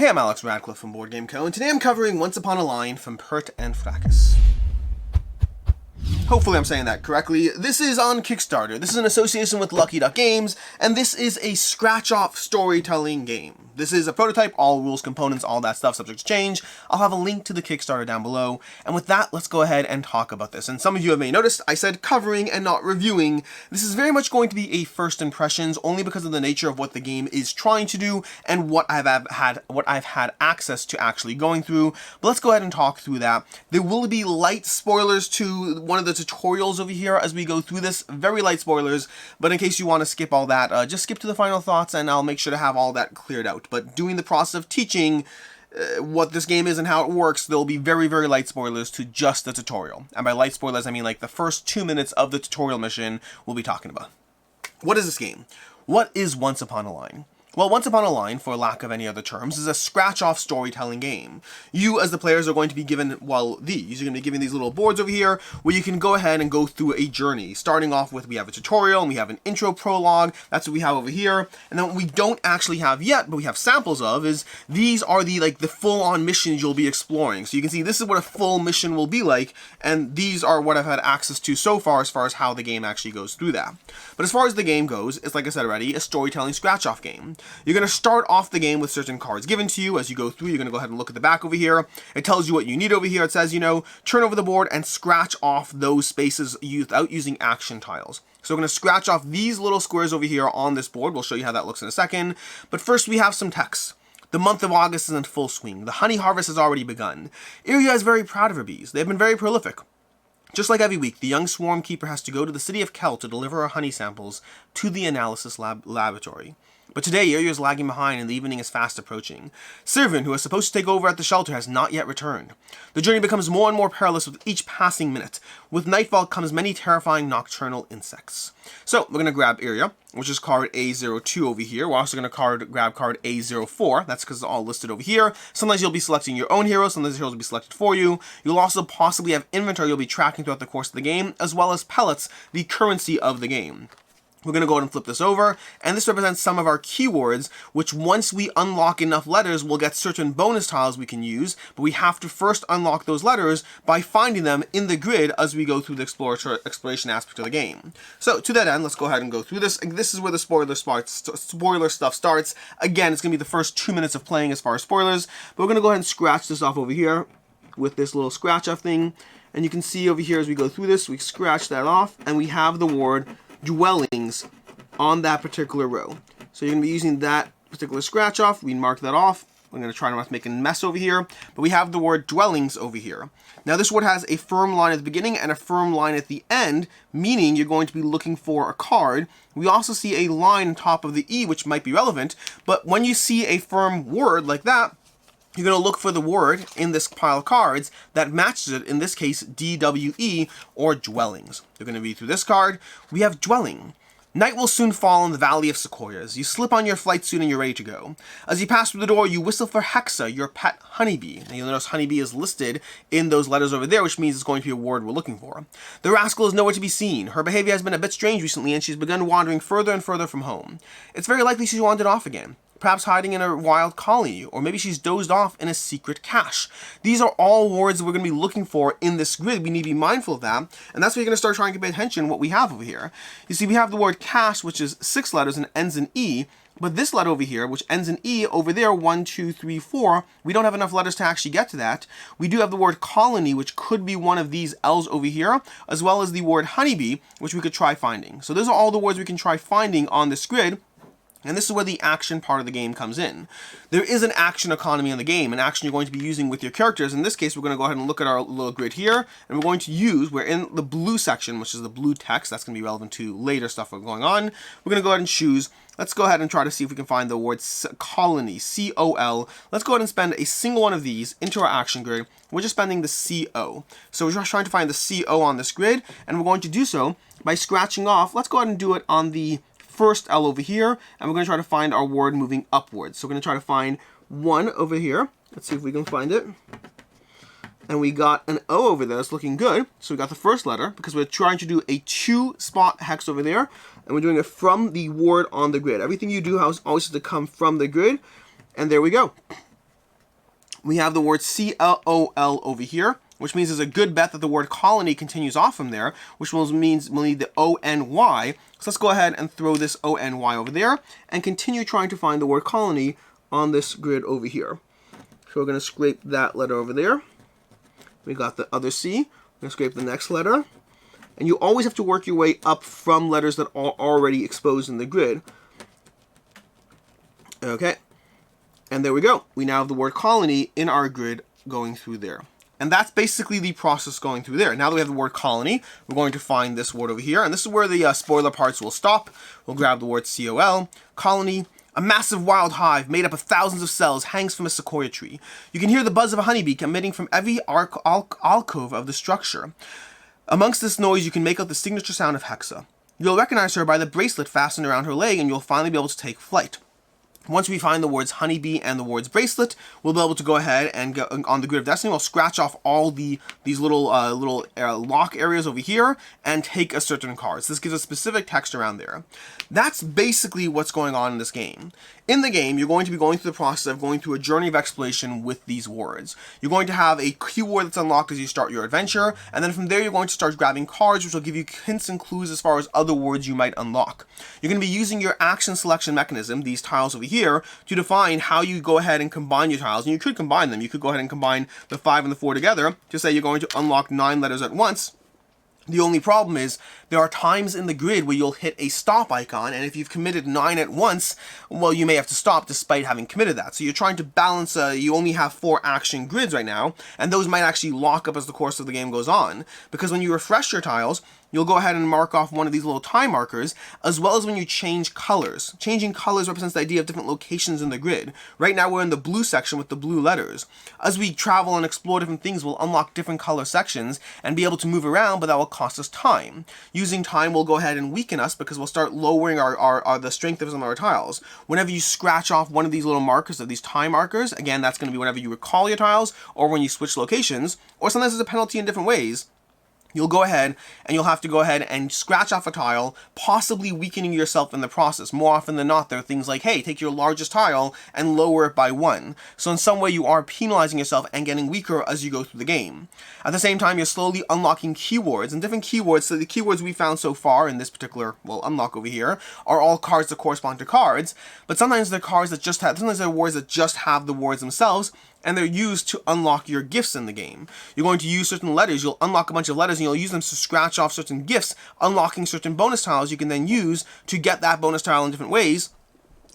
Hey, I'm Alex Radcliffe from Board Game Co, and today I'm covering Once Upon a Line from Pert and Fracas. Hopefully I'm saying that correctly. This is on Kickstarter. This is in association with Lucky Duck Games, and this is a scratch-off storytelling game. This is a prototype, all rules, components, all that stuff, subject to change. I'll have a link to the Kickstarter down below. And with that, let's go ahead and talk about this. And some of you may have noticed I said covering and not reviewing. This is very much going to be a first impressions, only because of the nature of what the game is trying to do and what I've had access to actually going through. But let's go ahead and talk through that. There will be light spoilers to one of the tutorials over here as we go through this. Very light spoilers, but in case you want to skip all that, just skip to the final thoughts and I'll make sure to have all that cleared out. But doing the process of teaching what this game is and how it works, there'll be very, very light spoilers to just the tutorial. And by light spoilers, I mean like the first 2 minutes of the tutorial mission we'll be talking about. What is this game? What is Once Upon a Line? Well, Once Upon a Line, for lack of any other terms, is a scratch-off storytelling game. You, as the players, are going to be given, well, these. You're going to be given these little boards over here, where you can go ahead and go through a journey. Starting off with, we have a tutorial, and we have an intro prologue. That's what we have over here. And then what we don't actually have yet, but we have samples of, is these are the full-on missions you'll be exploring. So you can see this is what a full mission will be like, and these are what I've had access to so far as how the game actually goes through that. But as far as the game goes, it's, like I said already, a storytelling scratch-off game. You're going to start off the game with certain cards given to you. As you go through, you're going to go ahead and look at the back over here. It tells you what you need over here. It says, turn over the board and scratch off those spaces without using action tiles. So we're going to scratch off these little squares over here on this board. We'll show you how that looks in a second. But first we have some text. The month of August is in full swing. The honey harvest has already begun. Iria is very proud of her bees. They've been very prolific. Just like every week, the young swarm keeper has to go to the city of Kel to deliver her honey samples to the analysis laboratory. But today, Iria is lagging behind and the evening is fast approaching. Sirvin, who is supposed to take over at the shelter, has not yet returned. The journey becomes more and more perilous with each passing minute. With nightfall comes many terrifying nocturnal insects. So, we're going to grab Iria, which is card A02 over here. We're also going to grab card A04. That's because it's all listed over here. Sometimes you'll be selecting your own heroes. Sometimes the heroes will be selected for you. You'll also possibly have inventory you'll be tracking throughout the course of the game, as well as pellets, the currency of the game. We're going to go ahead and flip this over, and this represents some of our keywords, which once we unlock enough letters, we'll get certain bonus tiles we can use, but we have to first unlock those letters by finding them in the grid as we go through the exploration aspect of the game. So, to that end, let's go ahead and go through this. This is where the spoiler stuff starts. Again, it's going to be the first 2 minutes of playing as far as spoilers, but we're going to go ahead and scratch this off over here with this little scratch-off thing, and you can see over here as we go through this, we scratch that off, and we have the word dwellings on that particular row. So you're going to be using that particular scratch off. We mark that off. I'm going to try not to make a mess over here, but we have the word dwellings over here. Now this word has a firm line at the beginning and a firm line at the end, meaning you're going to be looking for a card. We also see a line on top of the E, which might be relevant, but when you see a firm word like that, you're going to look for the word in this pile of cards that matches it, in this case, DWE, or dwellings. You're going to read through this card. We have dwelling. Night will soon fall in the Valley of Sequoias. You slip on your flight suit and you're ready to go. As you pass through the door, you whistle for Hexa, your pet honeybee. And you'll notice honeybee is listed in those letters over there, which means it's going to be a word we're looking for. The rascal is nowhere to be seen. Her behavior has been a bit strange recently, and she's begun wandering further and further from home. It's very likely she's wandered off again. Perhaps hiding in a wild colony, or maybe she's dozed off in a secret cache. These are all words that we're going to be looking for in this grid. We need to be mindful of that, and that's where you're going to start trying to pay attention to what we have over here. You see, we have the word cache, which is 6 letters and ends in E, but this letter over here, which ends in E, over there, 1, 2, 3, 4, we don't have enough letters to actually get to that. We do have the word colony, which could be one of these L's over here, as well as the word honeybee, which we could try finding. So those are all the words we can try finding on this grid. And this is where the action part of the game comes in. There is an action economy in the game, an action you're going to be using with your characters. In this case, we're going to go ahead and look at our little grid here, and we're going to use, we're in the blue section, which is the blue text. That's going to be relevant to later stuff going on. We're going to go ahead and choose, let's go ahead and try to see if we can find the word colony, C-O-L. Let's go ahead and spend a single one of these into our action grid. We're just spending the C-O. So we're just trying to find the C-O on this grid, and we're going to do so by scratching off. Let's go ahead and do it on the first L over here, and we're going to try to find our word moving upwards. So we're going to try to find 1 over here. Let's see if we can find it. And we got an O over there. That's looking good. So we got the first letter, because we're trying to do a 2-spot hex over there, and we're doing it from the word on the grid. Everything you do always has to come from the grid, and there we go. we have the word C-O-L over here, which means there's a good bet that the word colony continues off from there, which means we'll need the O-N-Y. So let's go ahead and throw this O-N-Y over there and continue trying to find the word colony on this grid over here. So we're going to scrape that letter over there. We got the other C. We're going to scrape the next letter. And you always have to work your way up from letters that are already exposed in the grid. Okay. And there we go. We now have the word colony in our grid going through there. And that's basically the process going through there. Now that we have the word colony, we're going to find this word over here. And this is where the spoiler parts will stop. We'll grab the word C-O-L, colony. A massive wild hive made up of thousands of cells hangs from a sequoia tree. You can hear the buzz of a honeybee emitting from every alcove of the structure. Amongst this noise, you can make out the signature sound of Hexa. You'll recognize her by the bracelet fastened around her leg, and you'll finally be able to take flight. Once we find the words honeybee and the words bracelet, we'll be able to go ahead and go on the grid of destiny. We'll scratch off all these little lock areas over here and take a certain card. So this gives a specific text around there. That's basically what's going on in this game. In the game, you're going to be going through the process of going through a journey of exploration with these words. You're going to have a keyword that's unlocked as you start your adventure, and then from there you're going to start grabbing cards, which will give you hints and clues as far as other words you might unlock. You're going to be using your action selection mechanism, these tiles over here, to define how you go ahead and combine your tiles. And you could combine them. You could go ahead and combine the 5 and the 4 together to say you're going to unlock 9 letters at once. The only problem is there are times in the grid where you'll hit a stop icon, and if you've committed 9 at once, well, you may have to stop despite having committed that. So you're trying to balance, you only have 4 action grids right now, and those might actually lock up as the course of the game goes on. Because when you refresh your tiles, you'll go ahead and mark off one of these little time markers, as well as when you change colors. Changing colors represents the idea of different locations in the grid. Right now we're in the blue section with the blue letters. As we travel and explore different things, we'll unlock different color sections and be able to move around, but that will cost us time. Using time will go ahead and weaken us because we'll start lowering the strength of some of our tiles. Whenever you scratch off one of these little markers, of these time markers, again, that's going to be whenever you recall your tiles or when you switch locations, or sometimes there's a penalty in different ways. You'll go ahead and you'll have to go ahead and scratch off a tile, possibly weakening yourself in the process. More often than not, there are things like, hey, take your largest tile and lower it by 1. So in some way, you are penalizing yourself and getting weaker as you go through the game. At the same time, you're slowly unlocking keywords, and different keywords. So the keywords we found so far in this particular, unlock over here, are all cards that correspond to cards. But sometimes they're cards that just have, sometimes they're words that just have the words themselves, and they're used to unlock your gifts in the game. You're going to use certain letters, you'll unlock a bunch of letters, and you'll use them to scratch off certain gifts, unlocking certain bonus tiles you can then use to get that bonus tile in different ways,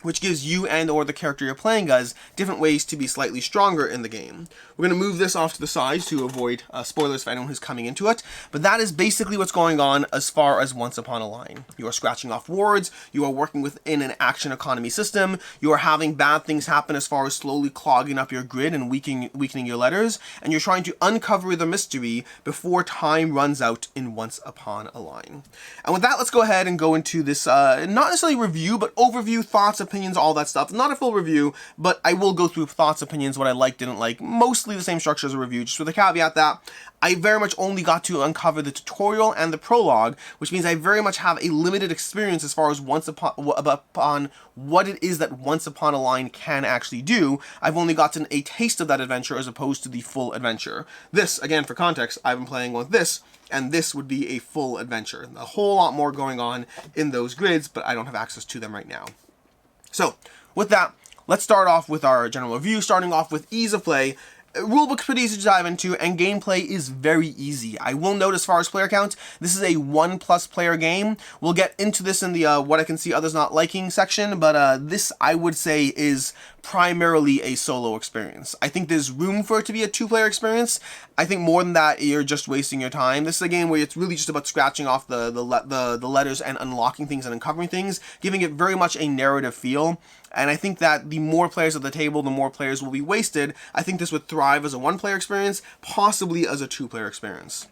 which gives you and or the character you're playing as different ways to be slightly stronger in the game. We're going to move this off to the side to avoid spoilers for anyone who's coming into it, but that is basically what's going on as far as Once Upon a Line. You are scratching off words, you are working within an action economy system, you are having bad things happen as far as slowly clogging up your grid and weakening your letters, and you're trying to uncover the mystery before time runs out in Once Upon a Line. And with that, let's go ahead and go into this, not necessarily review, but overview, thoughts, opinions, all that stuff. Not a full review, but I will go through thoughts, opinions, what I liked, didn't like. Mostly the same structure as a review, just with the caveat that I very much only got to uncover the tutorial and the prologue, which means I very much have a limited experience as far as Once Upon what it is that Once Upon a Line can actually do. I've only gotten a taste of that adventure as opposed to the full adventure. This, again, for context, I've been playing with this, and this would be a full adventure. A whole lot more going on in those grids, but I don't have access to them right now. So, with that, let's start off with our general review, starting off with ease of play. Rulebook's pretty easy to dive into, and gameplay is very easy. I will note as far as player count, this is a 1+ player game. We'll get into this in the what I can see others not liking section, but this, I would say, is primarily a solo experience. I think there's room for it to be a 2-player experience. I think more than that, you're just wasting your time. This is a game where it's really just about scratching off the letters and unlocking things and uncovering things, giving it very much a narrative feel. And I think that the more players at the table, the more players will be wasted. I think this would thrive as a 1-player experience, possibly as a 2-player experience.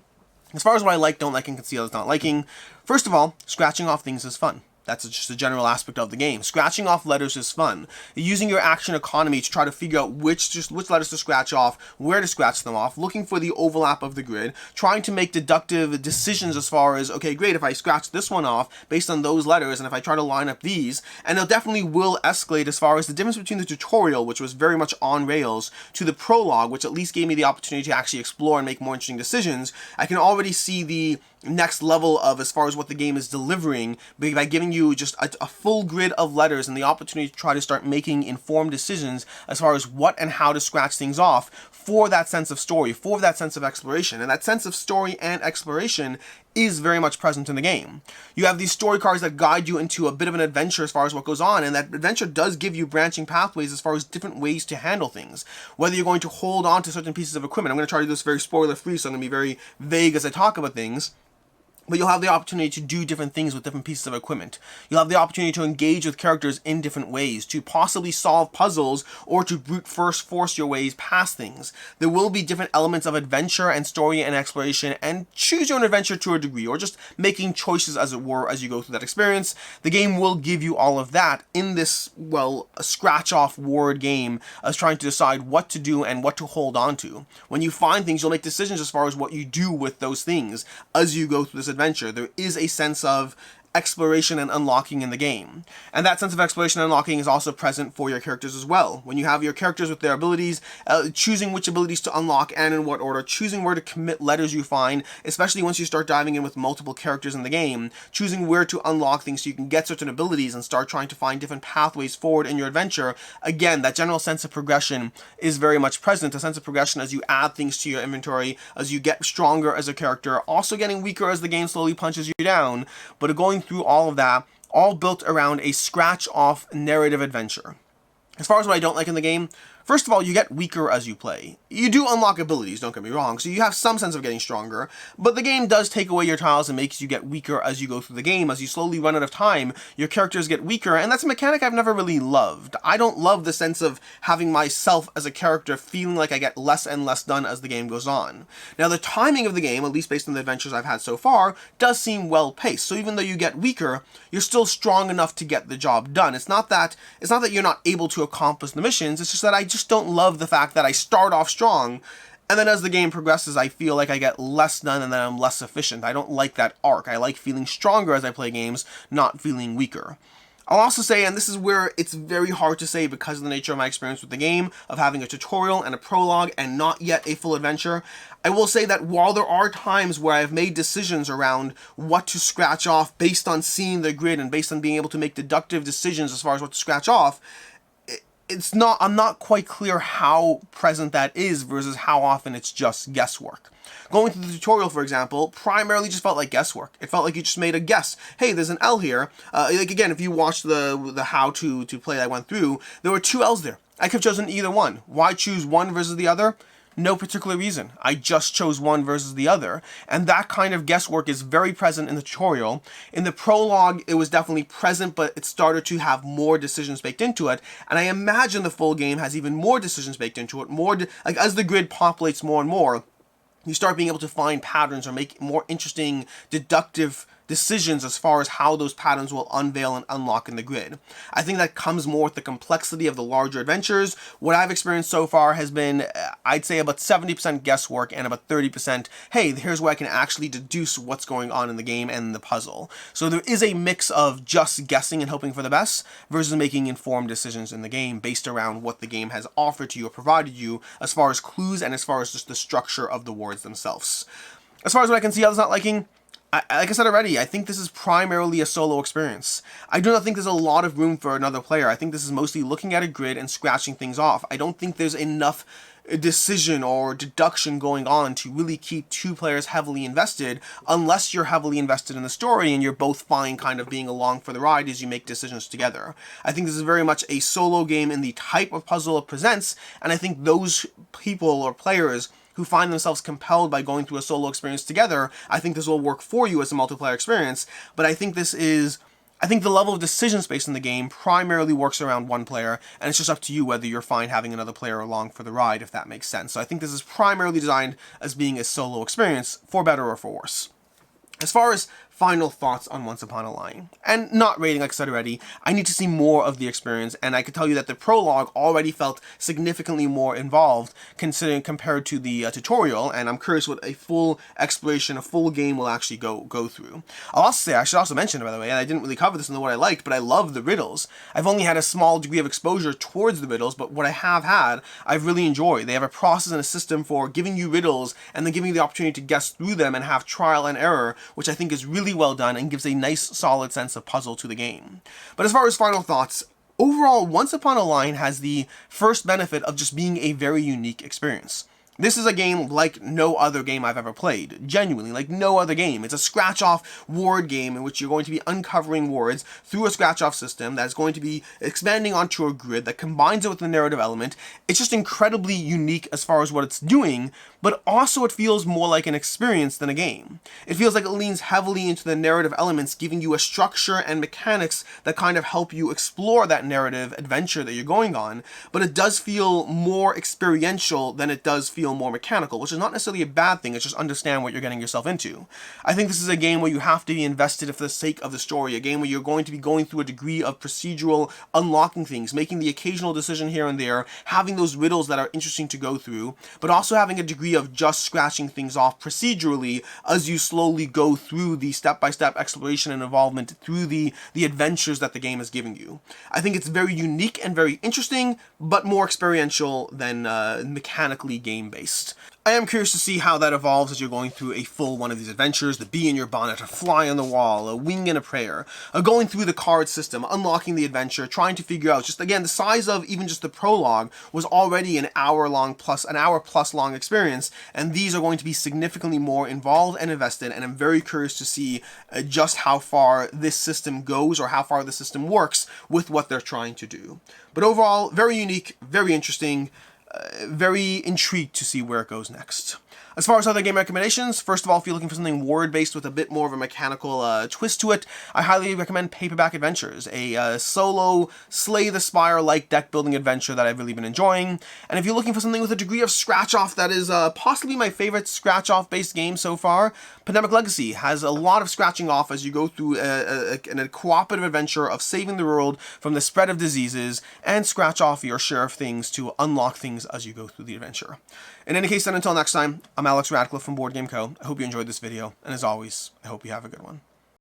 As far as what I like, don't like, and can see others not liking, first of all, scratching off things is fun. That's just a general aspect of the game. Scratching off letters is fun. Using your action economy to try to figure out which letters to scratch off, where to scratch them off, looking for the overlap of the grid, trying to make deductive decisions as far as, okay, great, if I scratch this one off based on those letters, and if I try to line up these, and it definitely will escalate as far as the difference between the tutorial, which was very much on rails, to the prologue, which at least gave me the opportunity to actually explore and make more interesting decisions. I can already see the next level of as far as what the game is delivering by giving you just a full grid of letters and the opportunity to try to start making informed decisions as far as what and how to scratch things off for that sense of story, for that sense of exploration. And that sense of story and exploration is very much present in the game. You have these story cards that guide you into a bit of an adventure as far as what goes on, and that adventure does give you branching pathways as far as different ways to handle things. Whether you're going to hold on to certain pieces of equipment. I'm going to try to do this very spoiler free, so I'm going to be very vague as I talk about things. But you'll have the opportunity to do different things with different pieces of equipment. You'll have the opportunity to engage with characters in different ways, to possibly solve puzzles, or to brute force your ways past things. There will be different elements of adventure and story and exploration, and choose your own adventure to a degree, or just making choices, as it were, as you go through that experience. The game will give you all of that in this, well, a scratch-off word game as trying to decide what to do and what to hold on to. When you find things, you'll make decisions as far as what you do with those things as you go through this adventure. There is a sense of exploration and unlocking in the game. And that sense of exploration and unlocking is also present for your characters as well. When you have your characters with their abilities, choosing which abilities to unlock and in what order, choosing where to commit letters you find, especially once you start diving in with multiple characters in the game, choosing where to unlock things so you can get certain abilities and start trying to find different pathways forward in your adventure. Again, that general sense of progression is very much present, a sense of progression as you add things to your inventory, as you get stronger as a character, also getting weaker as the game slowly punches you down, but going through all of that, all built around a scratch-off narrative adventure. As far as what I don't like in the game, first of all, you get weaker as you play. You do unlock abilities, don't get me wrong, so you have some sense of getting stronger, but the game does take away your tiles and makes you get weaker as you go through the game. As you slowly run out of time, your characters get weaker, and that's a mechanic I've never really loved. I don't love the sense of having myself as a character feeling like I get less and less done as the game goes on. Now, the timing of the game, at least based on the adventures I've had so far, does seem well paced, so even though you get weaker, you're still strong enough to get the job done. It's not that you're not able to accomplish the missions, it's just that I just don't love the fact that I start off strong, and then as the game progresses, I feel like I get less done and then I'm less efficient. I don't like that arc. I like feeling stronger as I play games, not feeling weaker. I'll also say, and this is where it's very hard to say because of the nature of my experience with the game, of having a tutorial and a prologue and not yet a full adventure, I will say that while there are times where I've made decisions around what to scratch off based on seeing the grid and based on being able to make deductive decisions as far as what to scratch off, I'm not quite clear how present that is versus how often it's just guesswork. Going through the tutorial, for example, primarily just felt like guesswork. It felt like you just made a guess. Hey, there's an L here. Like again, if you watched the how to play that I went through, there were 2 L's there. I could have chosen either one. Why choose one versus the other? No particular reason. I just chose one versus the other. And that kind of guesswork is very present in the tutorial. In the prologue, it was definitely present, but it started to have more decisions baked into it. And I imagine the full game has even more decisions baked into it. Like as the grid populates more and more, you start being able to find patterns or make more interesting deductive decisions as far as how those patterns will unveil and unlock in the grid. I think that comes more with the complexity of the larger adventures. What I've experienced so far has been, I'd say, about 70% guesswork and about 30%, hey, here's where I can actually deduce what's going on in the game and the puzzle. So there is a mix of just guessing and hoping for the best versus making informed decisions in the game based around what the game has offered to you or provided you as far as clues and as far as just the structure of the words themselves. As far as what I can see others not liking, like I said already, I think this is primarily a solo experience. I do not think there's a lot of room for another player. I think this is mostly looking at a grid and scratching things off. I don't think there's enough decision or deduction going on to really keep 2 players heavily invested unless you're heavily invested in the story and you're both fine kind of being along for the ride as you make decisions together. I think this is very much a solo game in the type of puzzle it presents, and I think those people or players who find themselves compelled by going through a solo experience together, I think this will work for you as a multiplayer experience, but I think the level of decision space in the game primarily works around 1 player, and it's just up to you whether you're fine having another player along for the ride, if that makes sense. So I think this is primarily designed as being a solo experience, for better or for worse. As far as final thoughts on Once Upon a Line. And not rating, like I said already, I need to see more of the experience, and I can tell you that the prologue already felt significantly more involved considering compared to the tutorial, and I'm curious what a full exploration, a full game will actually go through. I'll also say, I should also mention, by the way, and I didn't really cover this in the what I liked, but I love the riddles. I've only had a small degree of exposure towards the riddles, but what I have had, I've really enjoyed. They have a process and a system for giving you riddles and then giving you the opportunity to guess through them and have trial and error, which I think is really well done and gives a nice solid sense of puzzle to the game. But as far as final thoughts, overall, Once Upon a Line has the first benefit of just being a very unique experience. This is a game like no other game I've ever played. Genuinely, like no other game. It's a scratch-off word game in which you're going to be uncovering words through a scratch-off system that's going to be expanding onto a grid that combines it with the narrative element. It's just incredibly unique as far as what it's doing, but also it feels more like an experience than a game. It feels like it leans heavily into the narrative elements, giving you a structure and mechanics that kind of help you explore that narrative adventure that you're going on, but it does feel more experiential than it does feel more mechanical, which is not necessarily a bad thing. It's just understand what you're getting yourself into. I think this is a game where you have to be invested for the sake of the story, a game where you're going to be going through a degree of procedural unlocking things, making the occasional decision here and there, having those riddles that are interesting to go through, but also having a degree of just scratching things off procedurally as you slowly go through the step-by-step exploration and involvement through the adventures that the game is giving you. I think it's very unique and very interesting, but more experiential than mechanically game-based. I am curious to see how that evolves as you're going through a full one of these adventures, the bee in your bonnet, a fly on the wall, a wing and a prayer, going through the card system, unlocking the adventure, trying to figure out, just again, the size of even just the prologue was already an hour plus long experience, and these are going to be significantly more involved and invested, and I'm very curious to see just how far this system goes or how far the system works with what they're trying to do. But overall, very unique, very interesting, very intrigued to see where it goes next. As far as other game recommendations, first of all, if you're looking for something word-based with a bit more of a mechanical twist to it, I highly recommend Paperback Adventures, a solo Slay the Spire-like deck-building adventure that I've really been enjoying. And if you're looking for something with a degree of scratch-off that is possibly my favorite scratch-off-based game so far, Pandemic Legacy has a lot of scratching off as you go through a cooperative adventure of saving the world from the spread of diseases and scratch off your share of things to unlock things as you go through the adventure. In any case, then until next time, I'm Alex Radcliffe from Board Game Co. I hope you enjoyed this video, and as always, I hope you have a good one.